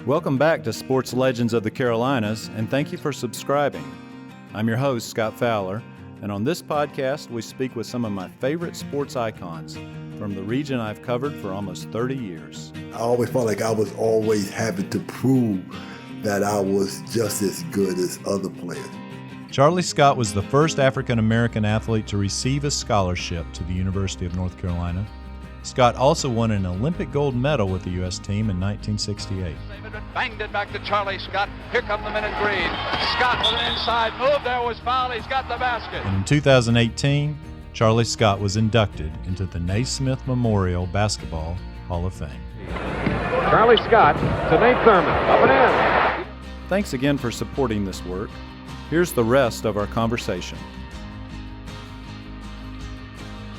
Welcome back to Sports Legends of the Carolinas, and thank you for subscribing. I'm your host, Scott Fowler, and on this podcast, we speak with some of my favorite sports icons from the region I've covered for almost 30 years. I always felt like I was always having to prove that I was just as good as other players. Charlie Scott was the first African-American athlete to receive a scholarship to the University of North Carolina. Scott also won an Olympic gold medal with the U.S. team in 1968. Banged it back to Charlie Scott. Here come the men in green. Scott with an inside move. There was foul. He's got the basket. And in 2018, Charlie Scott was inducted into the Naismith Memorial Basketball Hall of Fame. Charlie Scott to Nate Thurman. Up and in. Thanks again for supporting this work. Here's the rest of our conversation.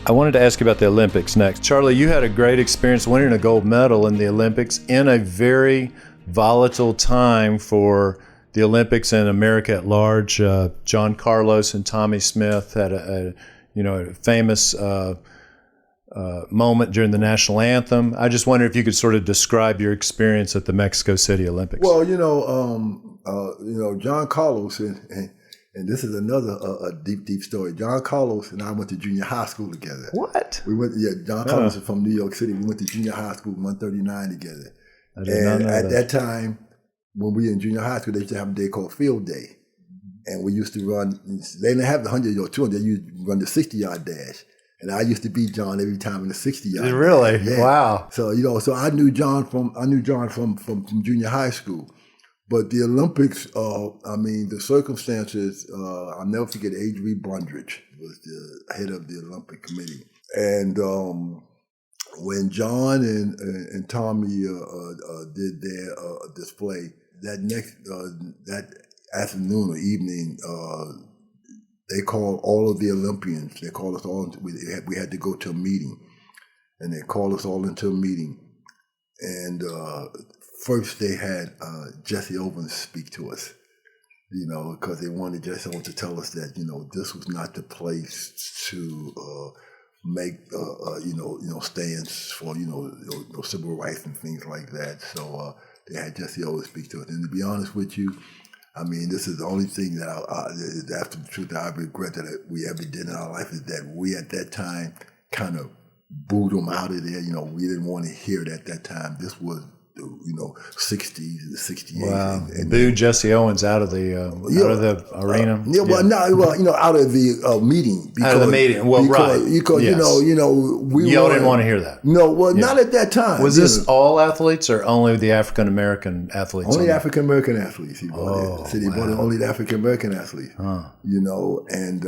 I wanted to ask you about the Olympics next. Charlie, you had a great experience winning a gold medal in the Olympics in a very volatile time for the Olympics and America at large. John Carlos and Tommy Smith had a famous moment during the national anthem. I just wonder if you could sort of describe your experience at the Mexico City Olympics. Well, John Carlos and this is another deep story. John Carlos and I went to junior high school together. What? John Carlos is from New York City. We went to junior high school 139 together. I did not know at that time, when we were in junior high school, they used to have a day called Field Day. And we used to run, they didn't have the 100 or 200, they used to run the 60-yard dash. And I used to beat John every time in the 60-yard. Really? Yeah. Wow. So, so I knew John from junior high school. But the Olympics, the circumstances, I'll never forget Avery Brundage was the head of the Olympic Committee. And when John and Tommy did their display, that afternoon or evening, they called all of the Olympians. They called us all, we had to go to a meeting. And they called us all into a meeting. And first, they had Jesse Owens speak to us, because they wanted Jesse Owens to tell us that, this was not the place to make, stands for, civil rights and things like that. So they had Jesse Owens speak to us. And to be honest with you, this is the only thing that after the truth that I regret that we ever did in our life is that we at that time kind of booed them out of there. We didn't want to hear it at that time. This was 60s and the 68. Wow. And booed Jesse Owens out of the arena. Out of the meeting. Out of the meeting. Well, right. Because, yes. Y'all didn't want to hear that. No, not at that time. Was this all athletes or only the African-American athletes? Only African-American athletes. He brought in. He brought in only the African-American athletes. Huh. And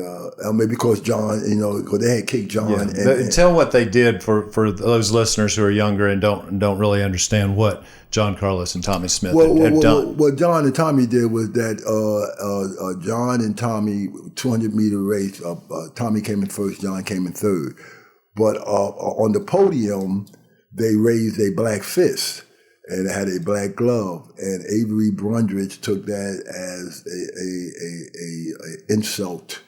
maybe because John, because they had kicked John. Yeah. And tell what they did for those listeners who are younger and don't really understand what John Carlos and Tommy Smith had done. What John and Tommy did was that John and Tommy, 200-meter race, Tommy came in first, John came in third. But on the podium, they raised a black fist and had a black glove. And Avery Brundage took that as a insult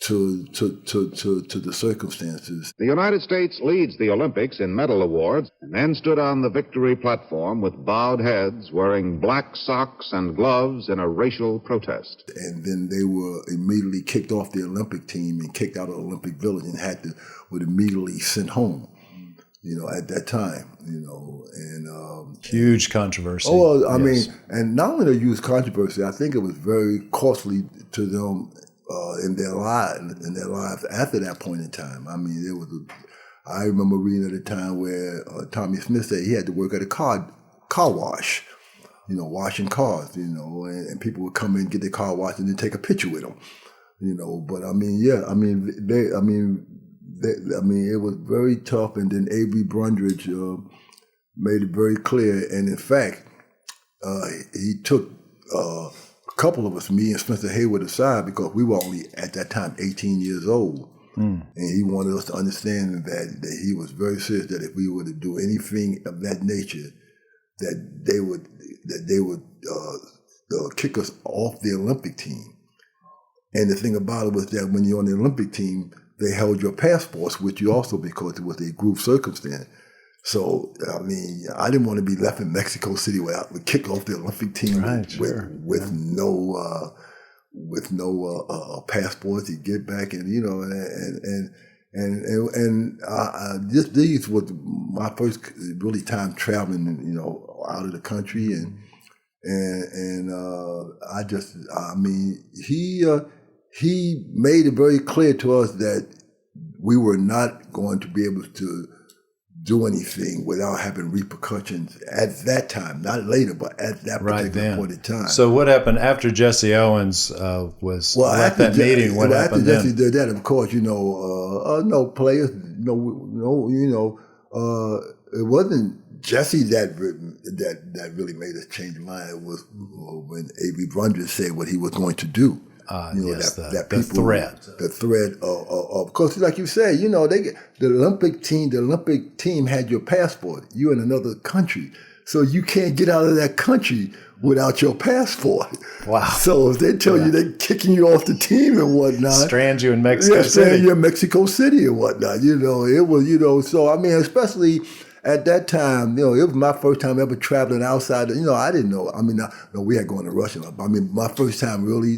to the circumstances. The United States leads the Olympics in medal awards, and men stood on the victory platform with bowed heads, wearing black socks and gloves in a racial protest. And then they were immediately kicked off the Olympic team and kicked out of the Olympic Village and were immediately sent home. At that time, and huge controversy. Oh, well, I mean, and not only a huge controversy, I think it was very costly to them in their lives after that point in time. I remember reading at a time where Tommy Smith said he had to work at a car wash, washing cars, and people would come in, get their car washed, and then take a picture with them, But it was very tough. And then Avery Brundage made it very clear, and in fact, he took a couple of us, me and Spencer Hayward, aside because we were only at that time 18 years old. And he wanted us to understand that he was very serious that if we were to do anything of that nature, that they would kick us off the Olympic team. And the thing about it was that when you're on the Olympic team, they held your passports with you also because it was a group circumstance. So, I mean, I didn't want to be left in Mexico City without we kick off the Olympic team with no passport to get back, and just these was my first really time traveling, out of the country, he made it very clear to us that we were not going to be able to do anything without having repercussions at that time, not later, but at that particular point in time. So what happened after Jesse Owens was at that meeting? What happened after Jesse then? did that? Of course, no players, it wasn't Jesse that really made us change mind. It was when A.B. Brundage said what he was going to do. The threat of course, like you say, the Olympic team had your passport. You're in another country, so you can't get out of that country without your passport. Wow! So if they tell you they're kicking you off the team and whatnot, strand you in Mexico City, strand you in Mexico City and whatnot. It was, So I mean, especially at that time, it was my first time ever traveling outside. I didn't know. I mean, we had gone to Russia. I mean, my first time really.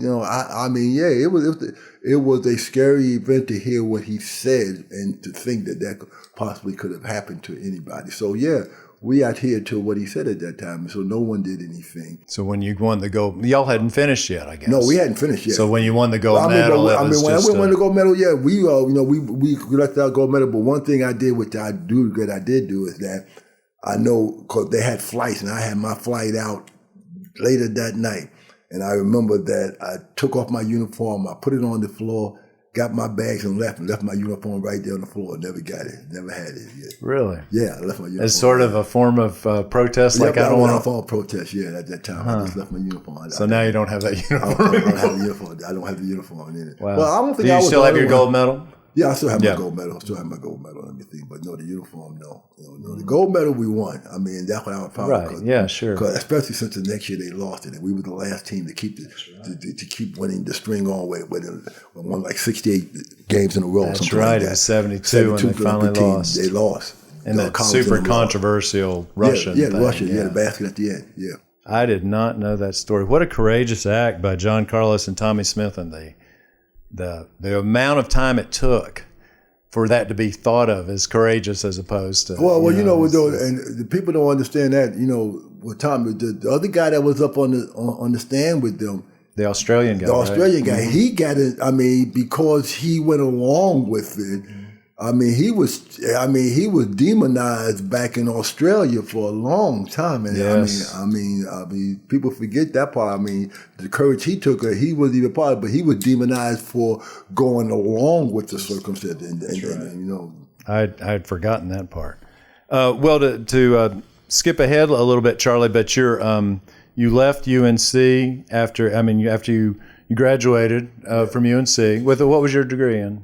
It was a scary event to hear what he said and to think that possibly could have happened to anybody. So we adhered to what he said at that time. So no one did anything. So when you won the gold, y'all hadn't finished yet, I guess. No, we hadn't finished yet. So when you won the gold medal, when I won the gold medal, we collected our gold medal. But one thing I did, which I did do, is that I know because they had flights, and I had my flight out later that night, and I remember that I took off my uniform, I put it on the floor, got my bags and left my uniform right there on the floor. Never got it. Never had it yet. Really? Yeah, I left my uniform. As sort of a form of protest? I don't want to form of protest, at that time. I just left my uniform. So now you don't have that uniform. I don't have the uniform. I don't have the uniform in it. Wow. Well, I don't think Do you still have your gold medal? Yeah, I still have my gold medal. And everything, but no, the uniform, no. The gold medal we won. I mean, that's what I was proud of. Right. Yeah, sure. Because especially since the next year they lost it, and we were the last team to keep to keep winning the string on with won like 68 games in a row. That's right. Like it was 72 when they finally lost. They lost. And that super controversial Russian thing. Russia. Yeah, the basket at the end. Yeah. I did not know that story. What a courageous act by John Carlos and Tommy Smith, and the amount of time it took for that to be thought of as courageous as opposed to. And the people don't understand that. With Tommy, the other guy that was up on the stand with them, the Australian guy. The Australian guy, he got it. I mean, because he went along with it. I mean, he was demonized back in Australia for a long time, and yes. I mean, people forget that part. I mean, the courage he took, he wasn't even part of it, but he was demonized for going along with the circumstance. I had forgotten that part. Well, to skip ahead a little bit, Charlie, but you left UNC after you graduated from UNC with what was your degree in?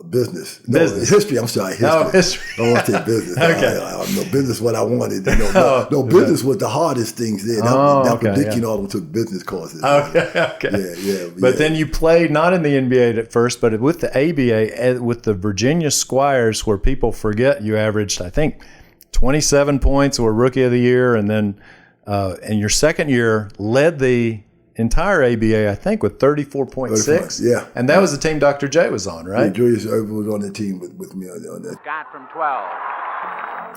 Business. Business. History. I'm sorry. History. Oh, history. I want to say business. Okay. No, business what I wanted. Business was the hardest things there. Dickie all them took business courses. Okay. Yeah. But then you played not in the NBA at first, but with the ABA, with the Virginia Squires, where people forget you averaged, I think, 27 points, or Rookie of the Year, and then in your second year led the entire ABA, I think, with 34.6. Yeah. And that was the team Dr. J was on, right? Yeah, Julius Irvin was on the team with me on that. Scott from 12.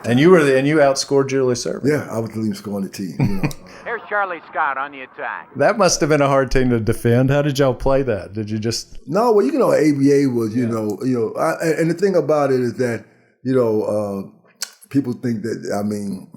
And you outscored Julius Irvin. Yeah, I was the leading scorer on the team. Here's Charlie Scott on the attack. That must have been a hard team to defend. How did y'all play that? Did you just... No, well, ABA was, and the thing about it is that, people think that, I mean,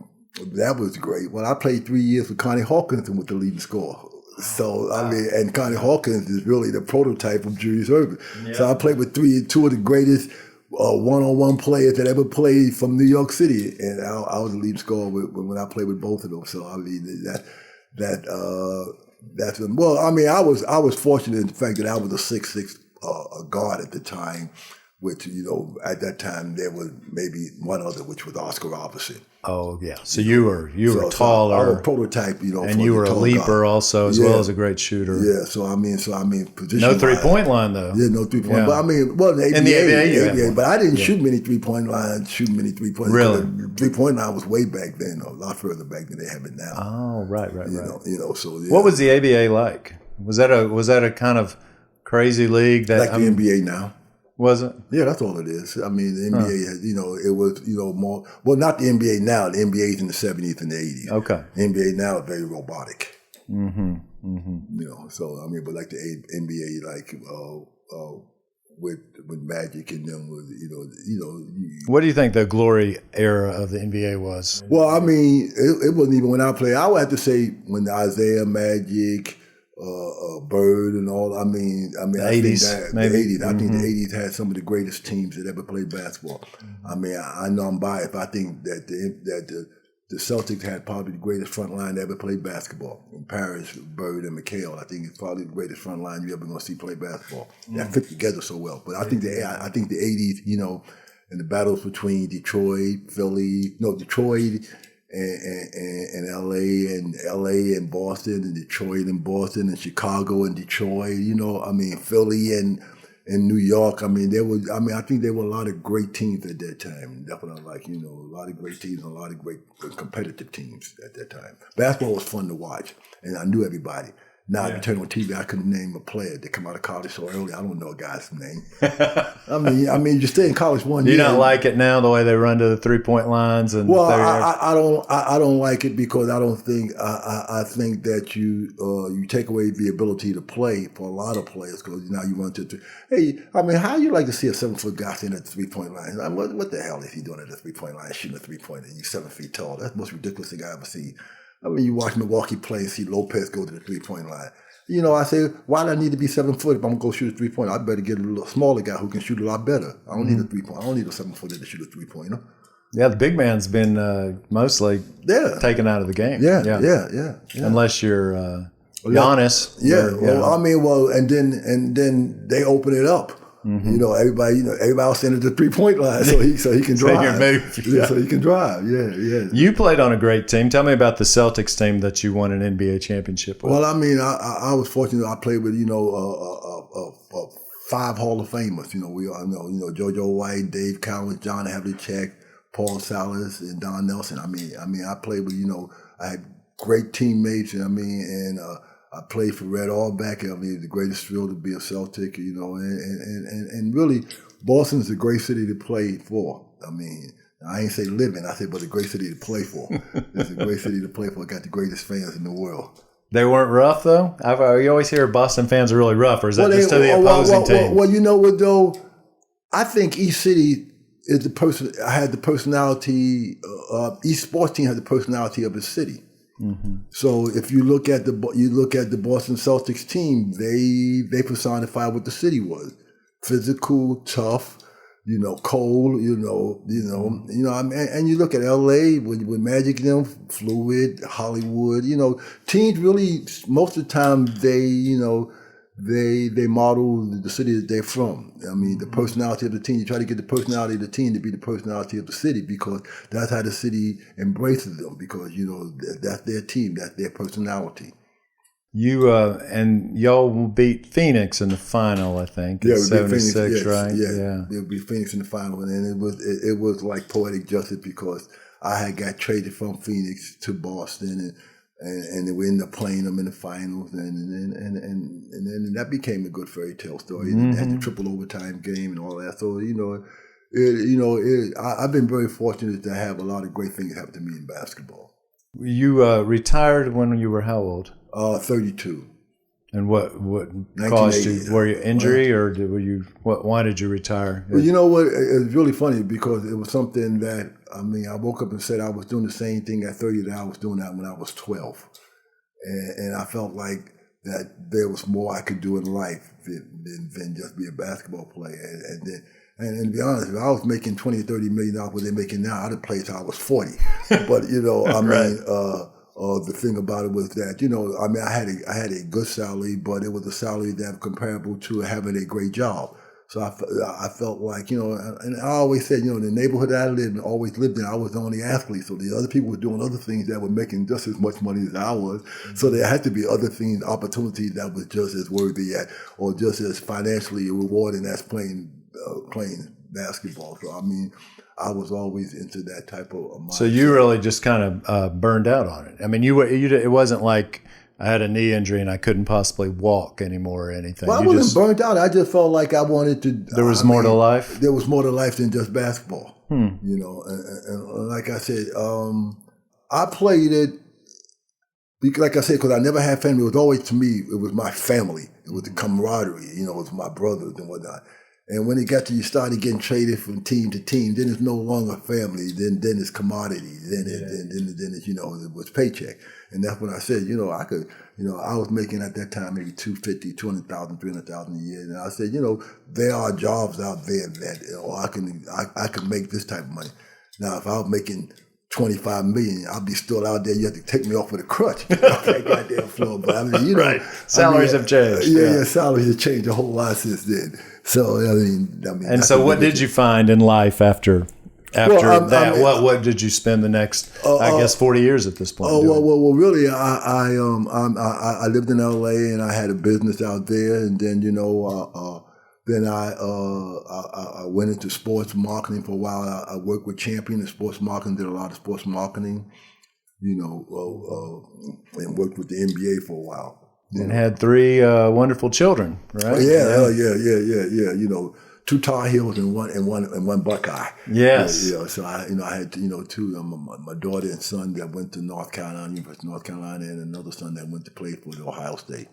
that was great. Well, I played 3 years with Connie Hawkins and was the leading scorer. So, I mean, and Connie Hawkins is really the prototype of Julius Irvin. Yeah. So I played with two of the greatest one-on-one players that ever played from New York City. And I was the leading scorer when I played with both of them. So, I mean, that's well, I mean, I was fortunate in the fact that I was a 6'6" guard at the time. which, at that time there was maybe one other, which was Oscar Robertson. Oh yeah, so you were So taller, I was a prototype, and for you the were a tall leaper guy. also, as well as a great shooter. Yeah, so I mean, position. No 3-point line though. Yeah, no 3-point. Yeah. But I mean, well, the ABA, In the ABA, you had one. but I didn't shoot many 3-point lines. Shooting many 3-point. Really? The 3-point line was way back then, a lot further back than they have it now. Oh, right. So yeah. What was the ABA like? Was that a kind of crazy league that like the NBA now? Was it? Yeah, that's all it is. I mean, the NBA has, it was, more, well, not the NBA now. The NBA is in the 70s and the 80s. Okay. The NBA now is very robotic. Mm-hmm. So, I mean, but like the NBA, like, with Magic and them, What do you think the glory era of the NBA was? Well, I mean, it wasn't even when I played. I would have to say when Isaiah, Magic, Bird, and all. I mean, The I think 80s, that maybe? the 80s. I think the 80s had some of the greatest teams that ever played basketball. I mean, I know I'm biased. I think that the Celtics had probably the greatest front line that ever played basketball. In Paris, Bird and McHale, I think it's probably the greatest front line you ever going to see play basketball. That fit together so well. But I think the 80s, and the battles between Detroit, and LA and Boston, and Detroit and Boston, and Chicago and Detroit, Philly and New York. I think there were a lot of great teams at that time. Definitely a lot of great teams and a lot of great competitive teams at that time. Basketball was fun to watch, and I knew everybody. Now, if you turn on TV, I couldn't name a player that come out of college so early. I don't know a guy's name. I mean, you stay in college 1 year. You don't like it now, the way they run to the 3-point lines? And well, I don't like it because I don't think I think that you take away the ability to play for a lot of players because now you run to hey, I mean, how you like to see a 7-foot guy standing at the 3-point line? I mean, what the hell is he doing at the 3-point line, shooting a 3-pointer? You're 7 feet tall. That's the most ridiculous thing I ever seen. I mean, you watch Milwaukee play and see Lopez go to the 3-point line. I say, why do I need to be 7 foot if I'm going to go shoot a 3-pointer? I better get a little smaller guy who can shoot a lot better. I don't need a 3-pointer. I don't need a 7-footer to shoot a 3-pointer. Yeah, the big man's been mostly taken out of the game. Yeah. Unless you're Giannis. And then they open it up. Everybody else entered the 3-point line so he can drive. So he can drive. Yeah. You played on a great team. Tell me about the Celtics team that you won an NBA championship with. Well, I mean, I was fortunate. I played with 5 Hall of Famers. We all know JoJo White, Dave Cowens, John Havlicek, Paul Salas, and Don Nelson. I mean, I played with I had great teammates. And I played for Red Auerbach. I mean, the greatest thrill to be a Celtic, and really, Boston's a great city to play for. I mean, I ain't say live in, I said, but a great city to play for. It's a great city to play for. Got the greatest fans in the world. They weren't rough, though? You always hear Boston fans are really rough, or is that just to the opposing team? Well, you know what, though? I think each city is had the personality, each sports team had the personality of its city. Mm-hmm. So if you look at the Boston Celtics team, they personify what the city was: physical, tough, cold, and you look at LA with Magic and them, fluid, Hollywood, teams really most of the time they model the city that they're from. I mean, the personality of the team, you try to get the personality of the team to be the personality of the city because that's how the city embraces them because, that's their team, that's their personality. You and y'all beat Phoenix in the final, I think. Yeah, we beat Phoenix, 76, right? Yeah, we beat Phoenix in the final, and it was like poetic justice because I had got traded from Phoenix to Boston, and we ended up playing them in the finals, and then that became a good fairy tale story. And they had the triple overtime game and all that. So I've been very fortunate to have a lot of great things happen to me in basketball. You retired when you were how old? 32. And what caused you? Were you injury or were you? Why did you retire? Well, you know what? It's really funny because it was something that I woke up and said I was doing the same thing at 30 that I was doing that when I was 12, and I felt like that there was more I could do in life than just be a basketball player. And to be honest, if I was making $20 or $30 million what they're making now, I'd have played till I was 40. But the thing about it was that, I had a good salary, but it was a salary that was comparable to having a great job. So I felt like, and I always said, the neighborhood that I lived in, always lived in, I was the only athlete. So the other people were doing other things that were making just as much money as I was. So there had to be other things, opportunities that was just as worthy or just as financially rewarding as playing basketball. So, I mean, I was always into that type of mindset. So you really just kind of burned out on it. I mean, it wasn't like I had a knee injury and I couldn't possibly walk anymore or anything. Well, I wasn't burnt out. I just felt like I wanted to. There was more to life? There was more to life than just basketball. And like I said, I played it, like I said, because I never had family. It was always, to me, it was my family. It was the camaraderie, it was my brothers and whatnot. And when it got to, you started getting traded from team to team, then it's no longer family. Then it's commodity. Then it's, it was paycheck. And that's when I said, I could, I was making at that time maybe $250,000, $200,000, $300,000 a year. And I said, there are jobs out there that I can make this type of money. Now, if I was making $25 million, I'll be still out there. You have to take me off with a crutch off that goddamn floor. But I mean, right. Salaries have changed. Yeah, salaries have changed a whole lot since then. So I mean. And so, what did you find in life after that? What did you spend the next, I guess, 40 years at this point? Well, really, I lived in LA and I had a business out there, and then then I went into sports marketing for a while. I worked with Champion in sports marketing, did a lot of sports marketing, and worked with the NBA for a while. And had 3 wonderful children, right? Yeah. 2 Tar Heels and one Buckeye. Yes. So I had 2. My daughter and son that went to North Carolina, University of North Carolina, and another son that went to play for the Ohio State.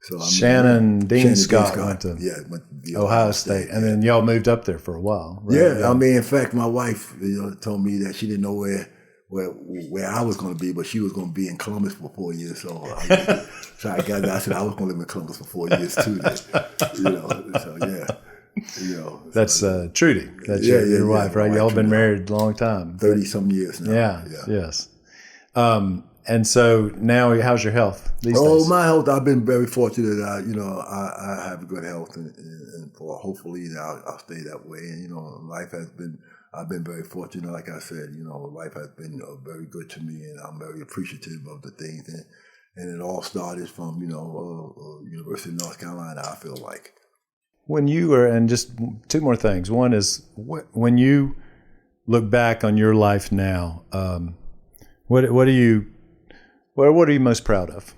So Shannon Dean Scott went to the Ohio State, and then y'all moved up there for a while. Right? Yeah, I mean, in fact, my wife told me that she didn't know where I was going to be, but she was going to be in Columbus for 4 years. So I said I was going to live in Columbus for 4 years too. So yeah. That's Trudy. That's your wife, right? Y'all been married a long time. 30-some years now. Yeah. Yes. And so now, how's your health these days? My health, I've been very fortunate. I have good health, and for hopefully I'll stay that way. And life has been. I've been very fortunate. Like I said, life has been very good to me, and I'm very appreciative of the things. And it all started from University of North Carolina. I feel like. When you were, and just 2 more things. One is when you look back on your life now, what are you most proud of?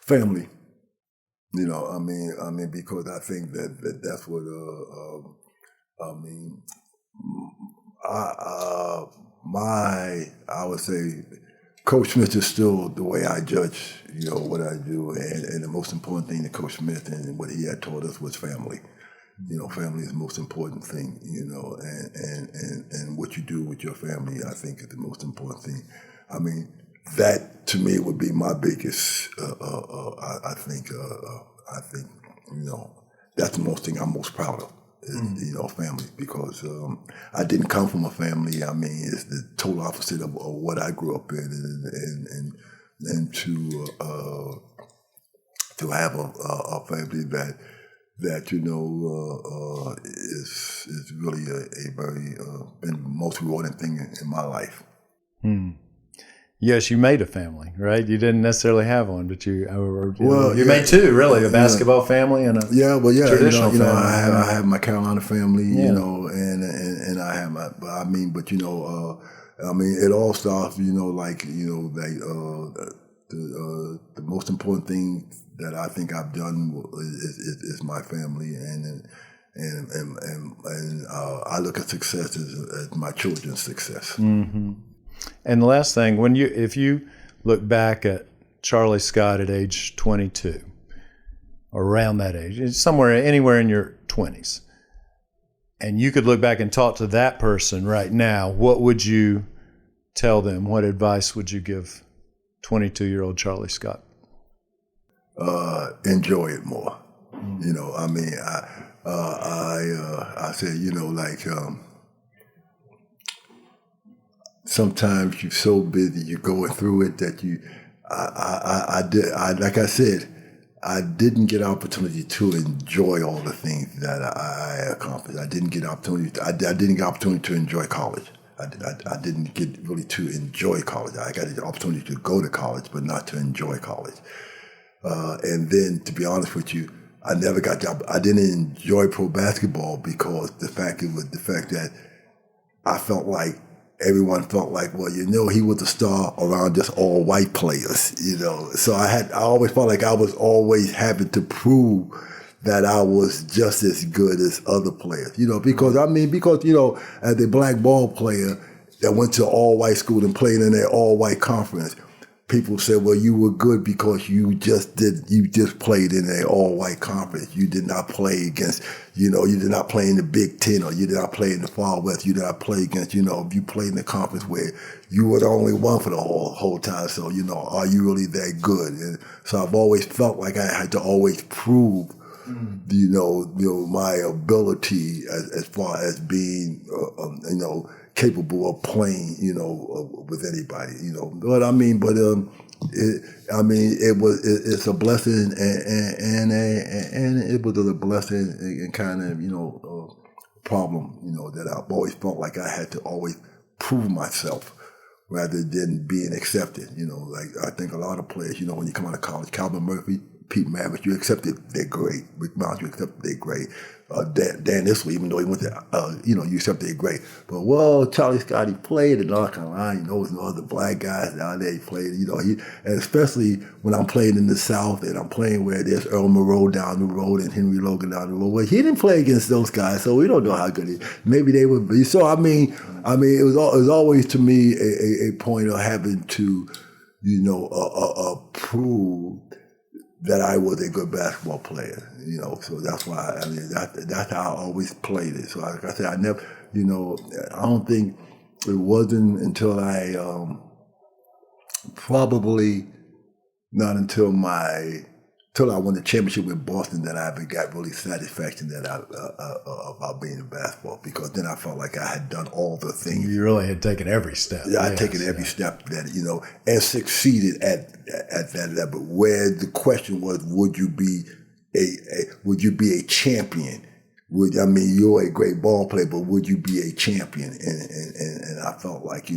Family. I mean, because I think that's what I would say Coach Smith is still the way I judge, what I do, and the most important thing to Coach Smith and what he had taught us was family. Family is the most important thing, and what you do with your family, I think, is the most important thing. I mean, that to me would be my biggest. I think that's the most thing I'm most proud of. Family, because I didn't come from a family. I mean, it's the total opposite of what I grew up in, and to have a family that is really a very been the most rewarding thing in my life. Yes, you made a family, right? You didn't necessarily have one, but you made 2, really, a basketball family and a traditional family. I have my Carolina family, and I have my, it all starts, the most important thing that I think I've done is my family, and I look at success as my children's success. Mm-hmm. And the last thing, if you look back at Charlie Scott at age 22, or around that age, anywhere in your 20s, and you could look back and talk to that person right now, what would you tell them? What advice would you give 22-year-old Charlie Scott? Enjoy it more. I said, sometimes you're so busy, you're going through it that like I said, I didn't get opportunity to enjoy all the things that I accomplished. I didn't get opportunity. I didn't get opportunity to enjoy college. I didn't get really to enjoy college. I got the opportunity to go to college, but not to enjoy college. And then, to be honest with you, I never got job. I didn't enjoy pro basketball because the fact that I felt like everyone felt like, well, he was a star around just all white players, So I always felt like I was always having to prove that I was just as good as other players, because as a black ball player that went to all white school and played in an all white conference, people said, well, you were good because you just played in an all-white conference. You did not play against, you did not play in the Big Ten, or you did not play in the Far West. You did not play against, you played in the conference where you were the only one for the whole time. So, are you really that good? And so I've always felt like I had to always prove, my ability as far as being, capable of playing, with anybody, it's a blessing and it was a blessing and kind of, problem, that I've always felt like I had to always prove myself rather than being accepted, like I think a lot of players, when you come out of college, Calvin Murphy, Pete Maravich, you accepted they're great. Rick Miles, you accepted they're great. Dan Isley, even though he went to, you accepted they're great. But, Charlie Scott, he played in North Carolina. There's no other black guys down there. He played, and especially when I'm playing in the South and I'm playing where there's Earl Monroe down the road and Henry Logan down the road. Well, he didn't play against those guys, so we don't know how good he. Maybe they would be. So it was always to me a point of having to, prove that I was a good basketball player, so that's why, that's how I always played it. So like I said, I never, I don't think it wasn't until probably not until I won the championship with Boston that I ever got really satisfaction about being in basketball, because then I felt like I had done all the things. You really had taken every step. Yeah, I'd taken every step that, and succeeded at that level. Where the question was, would you be a champion? You're a great ball player, but would you be a champion? And I felt like,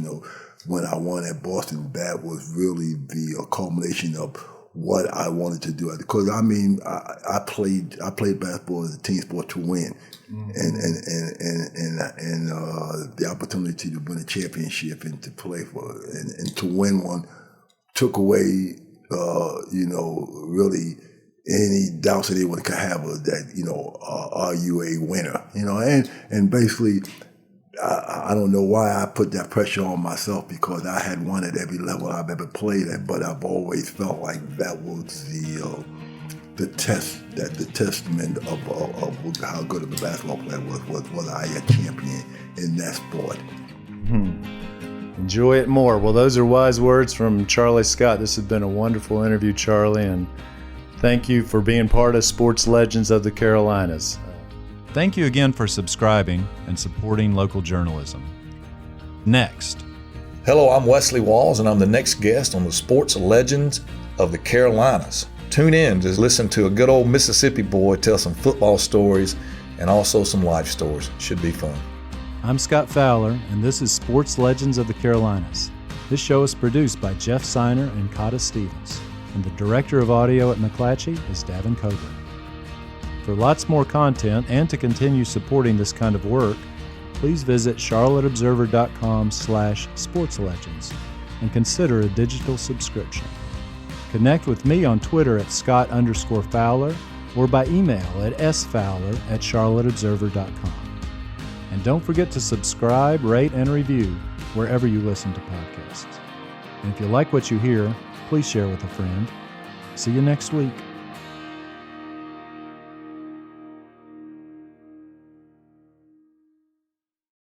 when I won at Boston, that was really the culmination of what I wanted to do, because I played basketball as a team sport to win, and the opportunity to win a championship and to play for and to win one took away really any doubts that anyone could have of that, are you a winner, and basically. I don't know why I put that pressure on myself, because I had won at every level I've ever played at, but I've always felt like that was the testament of how good of a basketball player was I a champion in that sport. Enjoy it more. Well, those are wise words from Charlie Scott. This has been a wonderful interview, Charlie, and thank you for being part of Sports Legends of the Carolinas. Thank you again for subscribing and supporting local journalism. Next. Hello, I'm Wesley Walls, and I'm the next guest on the Sports Legends of the Carolinas. Tune in to listen to a good old Mississippi boy tell some football stories and also some life stories. Should be fun. I'm Scott Fowler, and this is Sports Legends of the Carolinas. This show is produced by Jeff Seiner and Cotta Stevens, and the director of audio at McClatchy is Davin Coburn. For lots more content and to continue supporting this kind of work, please visit charlotteobserver.com/sportslegends and consider a digital subscription. Connect with me on Twitter at Scott_Fowler or by email at sfowler@charlotteobserver.com. And don't forget to subscribe, rate, and review wherever you listen to podcasts. And if you like what you hear, please share with a friend. See you next week.